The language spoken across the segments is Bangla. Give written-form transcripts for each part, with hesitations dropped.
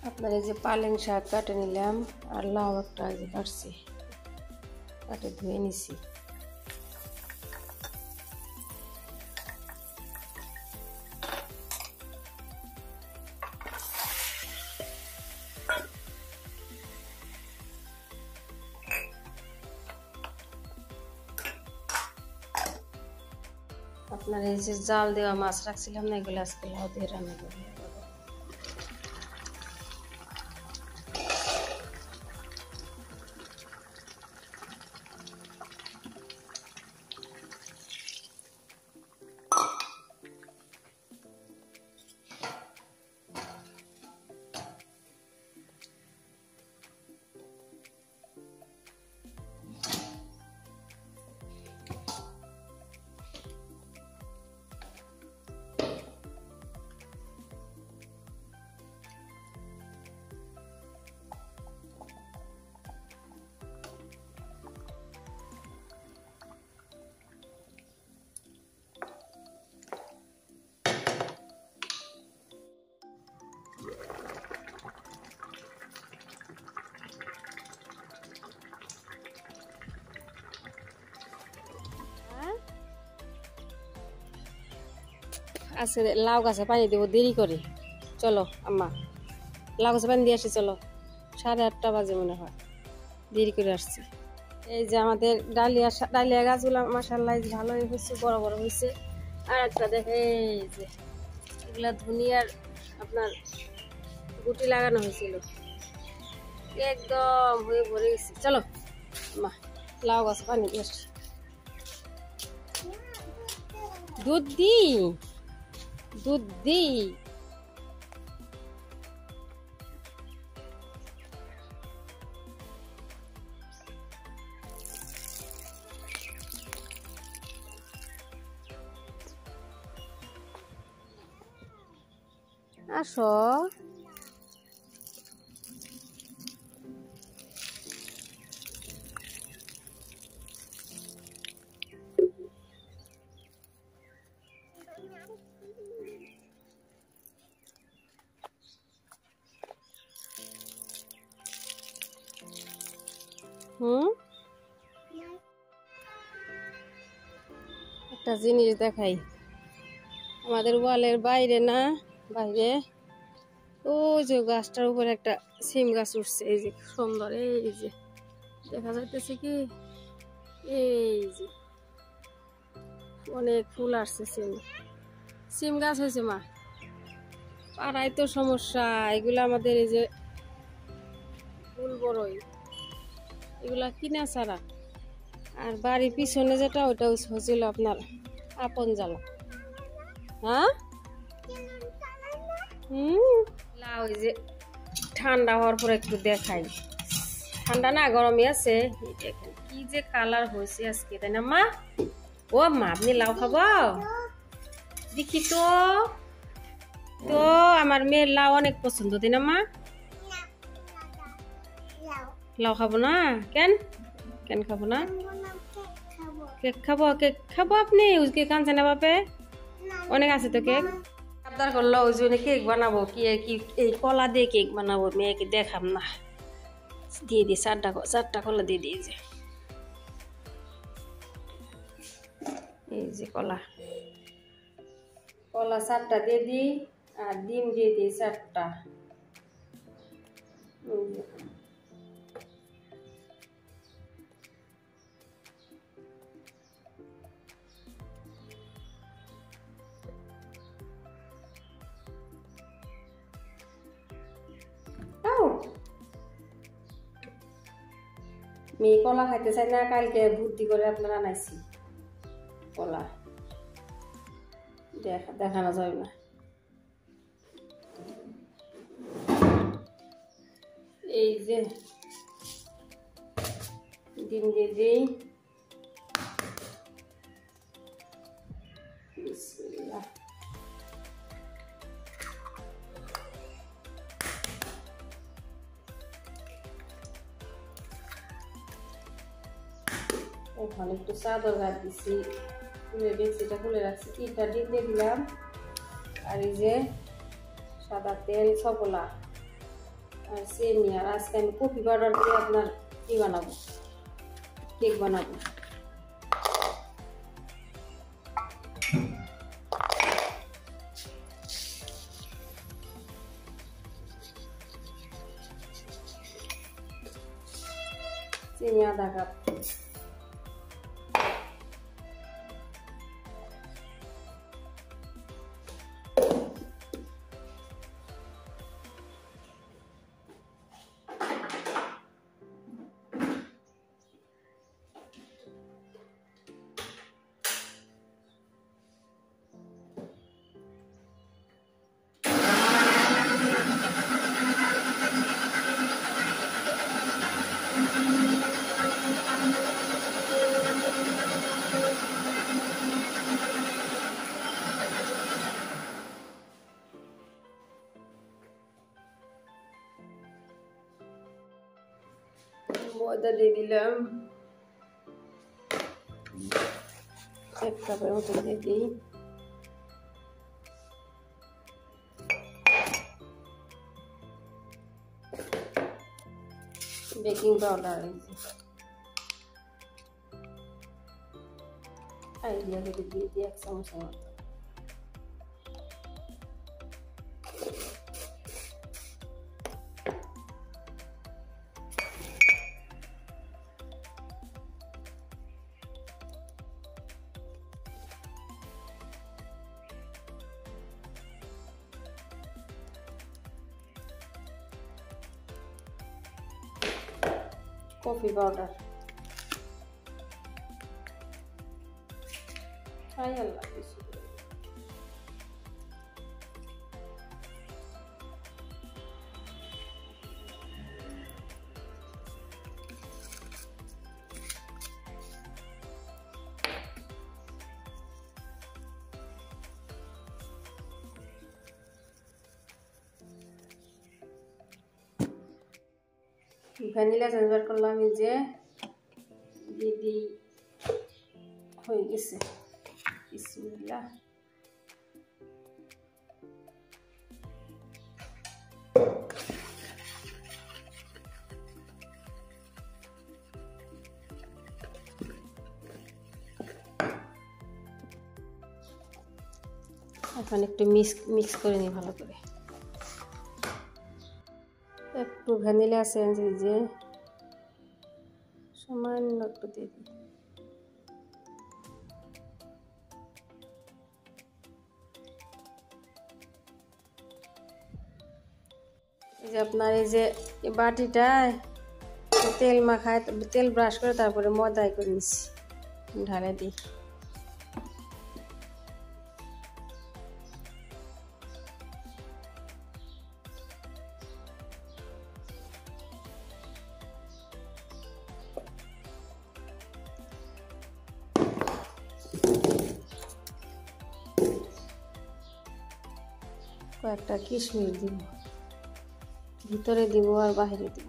আপনার এই যে পালং শাক কাটে নিলাম আর লাউ একটা যে কাটছি, কাটে ধুয়ে নিছি। আপনার এই যে জাল দেওয়া মাছ রাখছিলাম না, এগুলো আজকে লাউ দিয়ে রান্না করবো। আজকে লাউ গাছে পানি দেবো, দেরি করে। চলো আম্মা, লাউ গাছে পানি দিয়ে আসি। চলো, 8:30 বাজে মনে হয়, দেরি করে আসছি। এই যে আমাদের ডালিয়া গাছগুলো মাশাআল্লাহ ভালোই হয়েছে, বড় বড় হয়েছে। আর একটা দেখে এই যে এগুলা ধনিয়ার আপনার গুটি লাগানো হয়েছিল, একদম হয়ে ভরে গেছে। চলো মা, লাউ গাছে পানি দিয়ে আসছি। দুধ দিই, দুধ দিই। আসো, একটা জিনিস দেখাই। আমাদের ওয়ালের বাইরে না, বাইরে ওই যে গাছটার উপরে একটা সিম গাছ উঠছে, এই যে সুন্দর। এই যে দেখা যাইতেছে কি, এই যে অনেক ফুল আসছে। সিম গাছ হয়েছে মা, পাড়ায় তো সমস্যা। এগুলা আমাদের এই যে ফুল বড়ই, এগুলা কিনা ছাড়া। আর বাড়ির পিছনে যেটা, ওইটা হয়েছিল আপনার আপন জ্বালা। হ্যাঁ, ওই যে ঠান্ডা হওয়ার পর একটু দেখাই। ঠান্ডা না, গরমই আছে। দেখেন কি যে কালার হয়েছে আজকে, তাই না মা? ও মা, আপনি লাউ খাবো? দেখি তো। তো আমার মেয়ের লাউ অনেক পছন্দ, তাই না মা? লাউ খাবো না? কেন কেন খাবো না? কেক খাবো, কেক খাবো। আপনি কেক আনছে না বাপে? অনেক আছে তো কেক। আবদার করলো ওই জন্য কেক বানাবো। কি এই কলা দিয়ে কেক বানাবো, মেয়েকে দেখাম না। দিয়ে দিই 4টা কলা দিয়ে দিয়েছে। এই যে কলা 4টা দিয়ে দিই, আর ডিম দিয়ে দিই 4টা। মেয়ে কলা খাইতে চাই না, কালকে বুদ্ধি করে আপনারা আনাইছি কলা। দেখানো যাবে না। এই যে ডিম দিয়ে দিই। বিসমিল্লাহ। ওখানে একটু চাদর গাছ দিছি, খুলে ডেক্সিটা খুলে রাখছি। 3টা ডিম দিয়ে দিলাম, আর এই যে সাদা তেল, ছপলা আর চিনি। আর আজকে আমি কফি পাউডার দিয়ে আপনার কি বানাবো, কেক বানাবো। চিনি আধা কাপ, ময়দা দিয়ে দিলাম, 1 কাপের মতো দিয়ে দিই। বেকিং পাউডার আইডিয়া করে দিয়ে দিই 1 চামচের মতো। কফি পাউডার, হাই আল্লাহ, ভ্যানিলা ট্রান্সফার করলাম, এই যে দিদি হয়ে গেছে। বিসমিল্লাহ। এখন একটু মিক্স করে নিই ভালো করে। একটু ভ্যানিলা এসেন্স যে সামান্য একটু দিয়ে দিই। এই যে আপনার এই যে বাটিটায় তেল মাখায়, তেল ব্রাশ করে তারপরে ময়দায় করে নিচ্ছি, ঢালে দিই। কয়েকটা কিশমিশ দিব, ভিতরে দিব আর বাইরে দিব।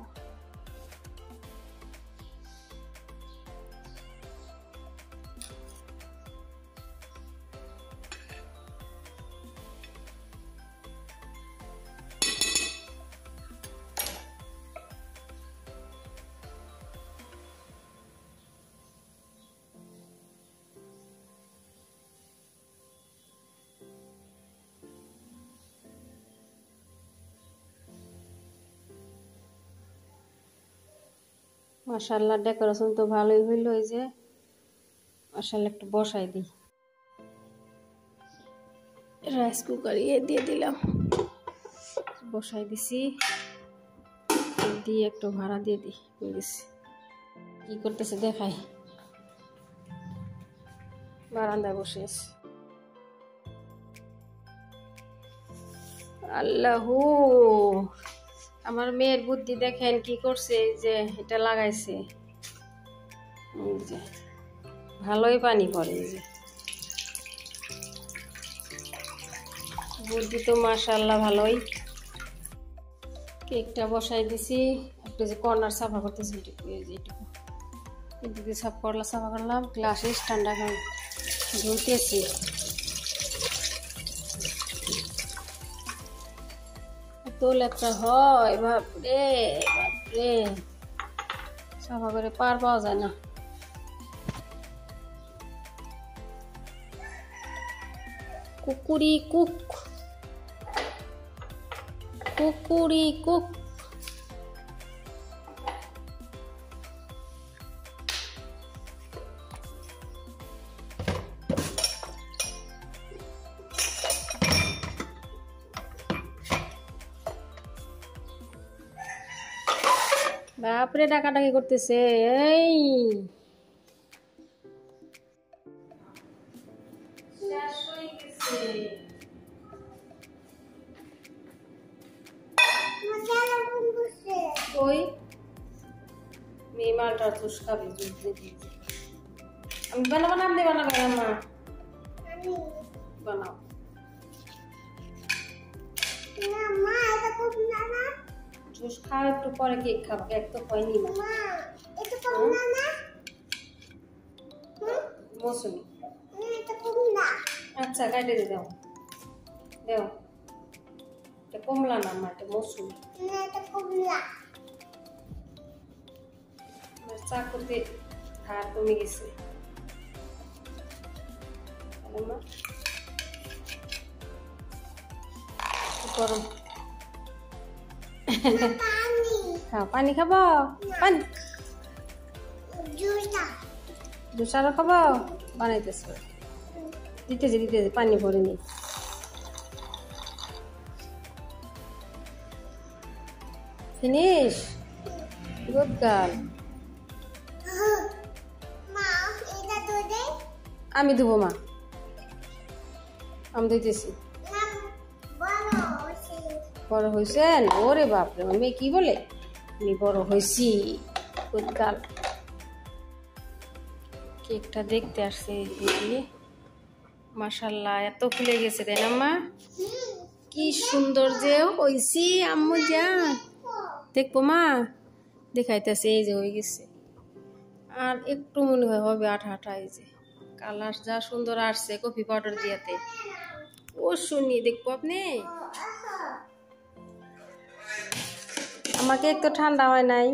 মাশাআল্লাহ, ডেকোরেশন তো ভালোই হইলো। এই যে মাশাআল্লাহ, একটু বসাই দিই। রাইস কুকার দিয়ে দিলাম, বসাই দিছি, দিয়ে একটু ভাড়া দিয়ে দিই। কি করতেছে দেখাই, বারান্দায় বসে আছে। আল্লাহু, আমার মেয়ের বুদ্ধি দেখেন কি করছে। এই যে এটা লাগাইছে, ভালোই পানি পড়ে। এই যে বুদ্ধি তো মাশাআল্লাহ ভালোই। কেকটা বসাই দিছি, একটু যে কর্নার সাফা করতেছি, এইটুকু এদিকে সাফা করলাম। গ্লাসে স্ট্যান্ড এখন ধুতেছি। এত লেখা হয়, বাপরে বাপরে, সাফা করে পার পাওয়া যায় না। কুকুরি কুক, কুকুরি কুক। বাপরে ডাকাডাকি করতেছে। এই ওই মেয়ে মালটা জুস খাবি, জুস দিবি। আমি বানাবো না, আপনি বানাবেন? আমার বানাও জুস খাও, একটু পরে কেক খাবো। কেক তো হয়নি না, মৌসুমি। আচ্ছা কাটে দিয়ে দাও, দাও। এটা কমলা না মা, এটা মৌসুমি। চা করতে হাত কমে গেছে। গরম খাও, পানি খাবো? পানি জুস আরো খাবো? বানাইতেছে, দিতেছি দিতেছি, পানি ভরে নি। Finish, good girl. আমি দেবো মা, আমি দিতেছি। বড় হয়েছেন? ওরে বাপরে, মেয়ে কি বলে আমি বড় হয়েছি। Good girl. কেকটা দেখতে আসছে দিদি, মাশাআল্লাহ এত ফুলে গেছে, তাই না মা? কি সুন্দর যে হইছি আম্মু জান। দেখবো মা? দেখাইতেছে, এই যে হয়ে গেছে। আর একটু মনে হয় হবে আঠা আঠা। এই যে কালার যা সুন্দর আসছে কফি পাউডার দিয়াতে। ও শুনি, দেখবো আপনি? আমার কেক তো ঠান্ডা হয় নাই।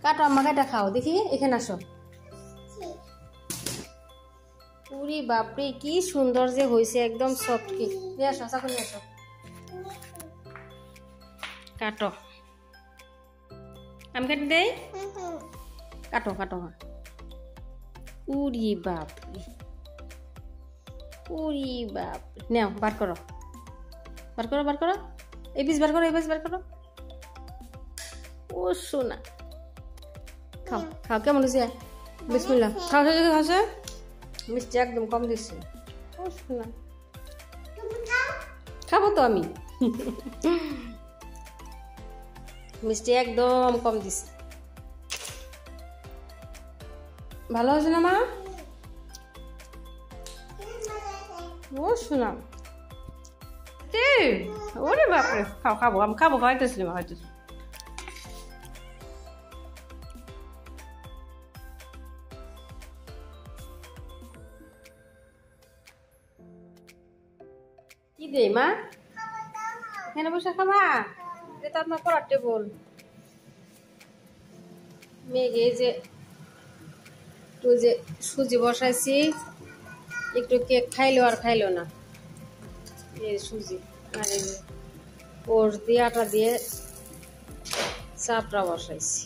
কাটো আম্মা, কাটা খাও দেখি। এখানে আসো। পুরি বাপরে কি সুন্দর যে হয়েছে, একদম সফট কেক। নিয়ে আসো, চাকু নিয়ে আসো। কাটো, আমি কেটে দেই। কাটো কাটো। পুরি বাপরে, পুরি বাপরে। নাও বার করো, বার করো, বার করো। এই পিস বার করো, এই পিস বার করো। ও সোনা, খাও খাও। কেমন হয়েছে? বিসমিল্লাহ। খাও, খাওয়া মিষ্টি একদম কম দিচ্ছে। ও সোনা, খাবো তো আমি। মিষ্টি একদম কম দিচ্ছে। ভালো হয়েছে না মা? ও সোনা, ওরে বাপরে। খাও, খাবো আমি, খাবো। খাওয়াইতেছিলাম, খাওয়াইতেছি। কি দে মা? এখানে বসে খাবা? এটা আপনার পড়ার টেবল। মেঘে যে একটু যে সুজি বসাইছি, একটু কেক খাইলো আর খাইলো না। এই সুজি আর ওর দিয়ে আটা দিয়ে চাপড়া বসাইছি।